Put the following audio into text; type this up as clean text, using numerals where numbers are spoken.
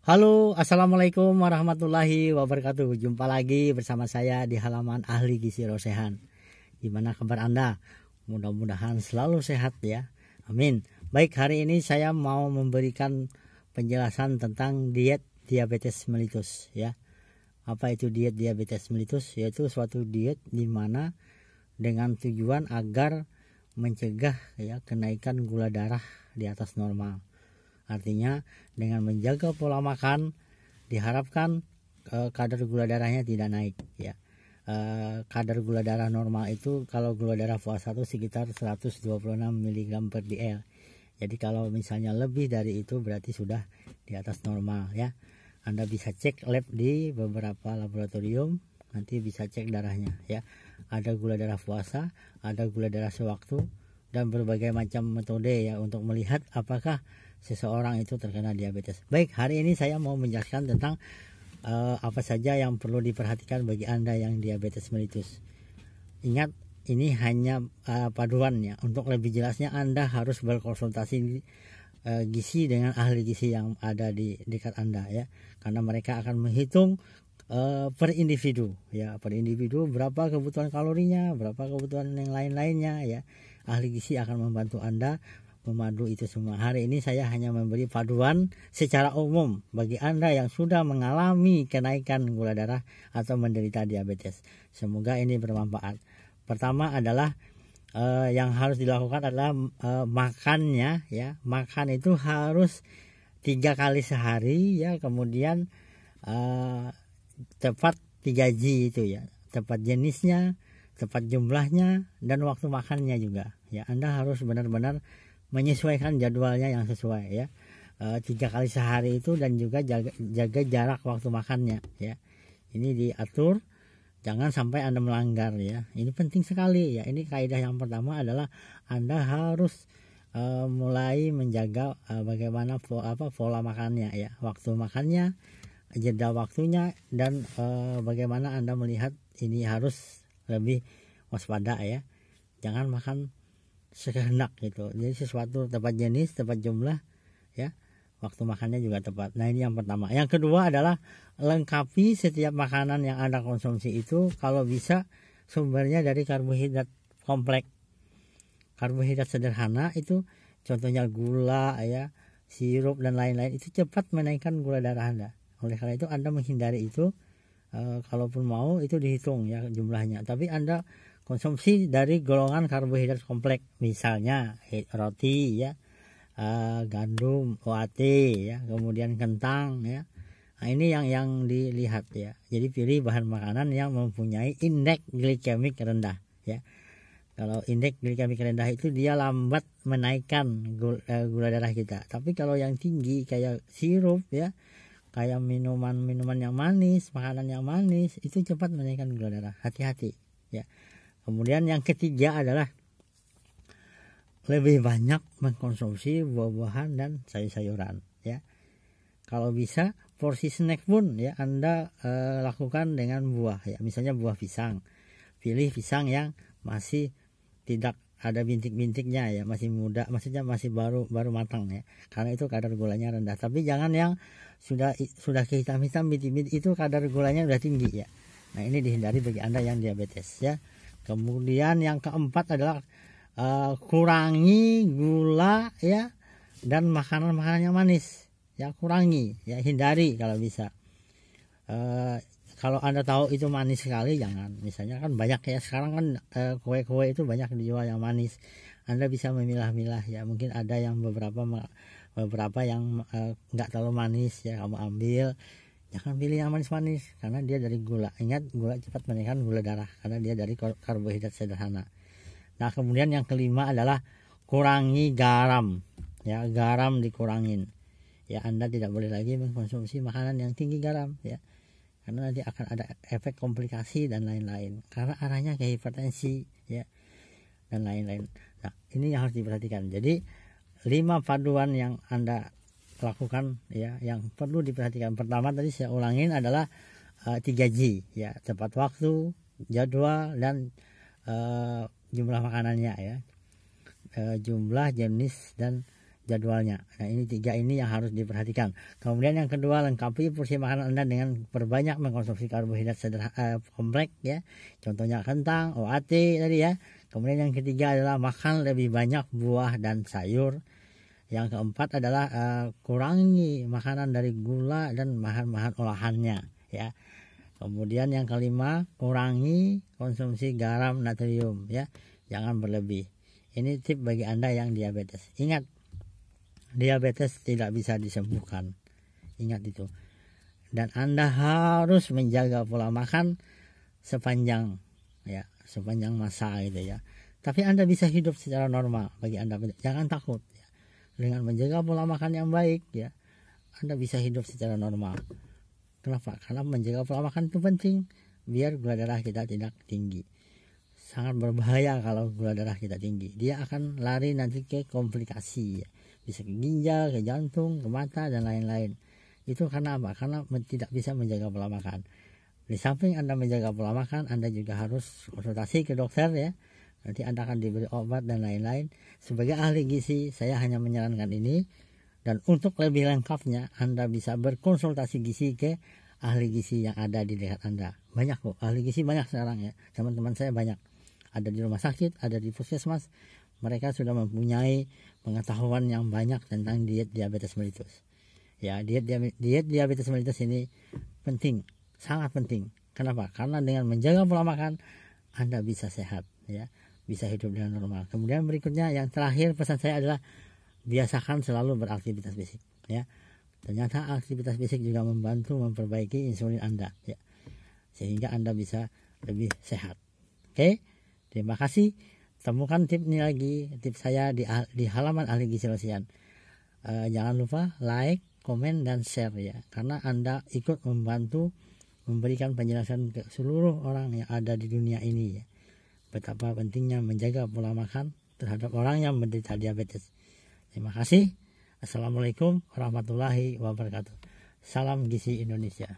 Halo, assalamualaikum warahmatullahi wabarakatuh. Jumpa lagi bersama saya di halaman Ahli Gizi Rosehan. Gimana kabar Anda? Mudah-mudahan selalu sehat ya. Amin. Baik, hari ini saya mau memberikan penjelasan tentang diet diabetes mellitus ya. Apa itu diet diabetes mellitus? Yaitu suatu diet di mana dengan tujuan agar mencegah ya kenaikan gula darah di atas normal. Artinya dengan menjaga pola makan diharapkan kadar gula darahnya tidak naik ya. Kadar gula darah normal itu kalau gula darah puasa itu sekitar 126 mg per dl. Jadi kalau misalnya lebih dari itu berarti sudah di atas normal ya. Anda bisa cek lab di beberapa laboratorium, nanti bisa cek darahnya ya. Ada gula darah puasa, ada gula darah sewaktu, dan berbagai macam metode ya untuk melihat apakah seseorang itu terkena diabetes. Baik, hari ini saya mau menjelaskan tentang apa saja yang perlu diperhatikan bagi Anda yang diabetes mellitus. Ingat, ini hanya paduan ya. Untuk lebih jelasnya Anda harus berkonsultasi gizi dengan ahli gizi yang ada di dekat Anda ya. Karena mereka akan menghitung per individu ya, per individu berapa kebutuhan kalorinya, berapa kebutuhan yang lain-lainnya ya. Ahli gizi akan membantu Anda memadu itu semua. Hari ini saya hanya memberi paduan secara umum bagi Anda yang sudah mengalami kenaikan gula darah atau menderita diabetes. Semoga ini bermanfaat. Pertama adalah yang harus dilakukan adalah makannya ya. Makan itu harus 3 kali sehari ya. Kemudian tepat 3G itu ya. Tepat jenisnya, tepat jumlahnya, dan waktu makannya juga ya. Anda harus benar-benar menyesuaikan jadwalnya yang sesuai ya. 3 kali sehari itu, dan juga jaga jarak waktu makannya ya. Ini diatur, jangan sampai Anda melanggar ya. Ini penting sekali ya. Ini kaidah yang pertama adalah Anda harus mulai menjaga bagaimana pola makannya ya. Waktu makannya, jeda waktunya, dan bagaimana Anda melihat ini harus lebih waspada ya. Jangan makan sekehendak gitu. Jadi sesuatu tepat jenis, tepat jumlah ya. Waktu makannya juga tepat. Nah, ini yang pertama. Yang kedua adalah lengkapi setiap makanan yang Anda konsumsi itu kalau bisa sumbernya dari karbohidrat kompleks. Karbohidrat sederhana itu contohnya gula ya, sirup dan lain-lain, itu cepat menaikkan gula darah Anda. Oleh karena itu Anda menghindari itu. Kalaupun mau itu dihitung ya jumlahnya. Tapi Anda konsumsi dari golongan karbohidrat kompleks, misalnya roti ya, gandum, OAT ya, kemudian kentang ya. Nah, ini yang dilihat ya. Jadi pilih bahan makanan yang mempunyai indeks glikemik rendah ya. Kalau indeks glikemik rendah itu dia lambat menaikkan gula darah kita. Tapi kalau yang tinggi kayak sirup ya, kayak minuman yang manis, makanan yang manis, itu cepat menaikkan gula darah. Hati-hati ya. Kemudian yang ketiga adalah lebih banyak mengkonsumsi buah-buahan dan sayur-sayuran ya. Kalau bisa porsi snack pun ya Anda lakukan dengan buah ya. Misalnya buah pisang. Pilih pisang yang masih tidak ada bintik-bintiknya ya, masih muda, maksudnya masih baru matang ya. Karena itu kadar gulanya rendah. Tapi jangan yang sudah kehitam-hitam bintik-bintik, itu kadar gulanya udah tinggi ya. Nah, ini dihindari bagi Anda yang diabetes ya. Kemudian yang keempat adalah kurangi gula ya, dan makanan-makanan yang manis ya, kurangi ya, hindari kalau bisa. Kalau Anda tahu itu manis sekali, jangan. Misalnya kan banyak ya sekarang kan kue-kue itu banyak dijual yang manis. Anda bisa memilah-milah ya. Mungkin ada yang beberapa yang nggak terlalu manis ya, kamu ambil. Jangan pilih yang manis-manis karena dia dari gula. Ingat, gula cepat menaikkan gula darah karena dia dari karbohidrat sederhana. Nah, kemudian yang kelima adalah kurangi garam ya. Garam dikurangin ya. Anda tidak boleh lagi mengkonsumsi makanan yang tinggi garam ya, karena nanti akan ada efek komplikasi dan lain-lain, karena arahnya ke hipertensi ya, dan lain-lain. Nah, ini yang harus diperhatikan. Jadi 5 paduan yang Anda lakukan ya, yang perlu diperhatikan. Pertama tadi saya ulangin adalah 3G ya, tepat waktu, jadwal, dan jumlah makanannya ya. Jumlah, jenis, dan jadwalnya. Nah, ini 3 ini yang harus diperhatikan. Kemudian yang kedua, lengkapi porsi makanan Anda dengan perbanyak mengkonsumsi karbohidrat kompleks ya. Contohnya kentang, OAT tadi ya. Kemudian yang ketiga adalah makan lebih banyak buah dan sayur. Yang keempat adalah kurangi makanan dari gula dan bahan-bahan olahannya ya. Kemudian yang kelima, kurangi konsumsi garam, natrium ya. Jangan berlebih. Ini tip bagi Anda yang diabetes. Ingat, diabetes tidak bisa disembuhkan. Ingat itu. Dan Anda harus menjaga pola makan sepanjang masa gitu ya. Tapi Anda bisa hidup secara normal bagi Anda. Jangan takut ya. Dengan menjaga pola makan yang baik ya, Anda bisa hidup secara normal. Kenapa? Karena menjaga pola makan itu penting biar gula darah kita tidak tinggi. Sangat berbahaya kalau gula darah kita tinggi. Dia akan lari nanti ke komplikasi ya. Bisa ke ginjal, ke jantung, ke mata dan lain-lain. Itu karena apa? Karena tidak bisa menjaga pola makan. Di samping Anda menjaga pola makan, Anda juga harus konsultasi ke dokter ya. Nanti Anda akan diberi obat dan lain-lain. Sebagai ahli gizi, saya hanya menyarankan ini. Dan untuk lebih lengkapnya, Anda bisa berkonsultasi gizi ke ahli gizi yang ada di dekat Anda. Banyak kok, ahli gizi banyak sekarang ya. Teman-teman saya banyak. Ada di rumah sakit, ada di puskesmas. Mereka sudah mempunyai pengetahuan yang banyak tentang diet diabetes mellitus. Ya, diet diabetes mellitus ini penting, sangat penting. Kenapa? Karena dengan menjaga pola makan, Anda bisa sehat ya, bisa hidup dengan normal. Kemudian berikutnya yang terakhir pesan saya adalah biasakan selalu beraktivitas fisik ya. Ternyata aktivitas fisik juga membantu memperbaiki insulin Anda ya, sehingga Anda bisa lebih sehat. Oke, terima kasih. Temukan tip ini lagi, tips saya di halaman Ahli Gizi Rosehan. Jangan lupa like, komen, dan share ya, karena Anda ikut membantu memberikan penjelasan ke seluruh orang yang ada di dunia ini ya, betapa pentingnya menjaga pola makan terhadap orang yang menderita diabetes. Terima kasih. Assalamualaikum warahmatullahi wabarakatuh. Salam Gizi Indonesia.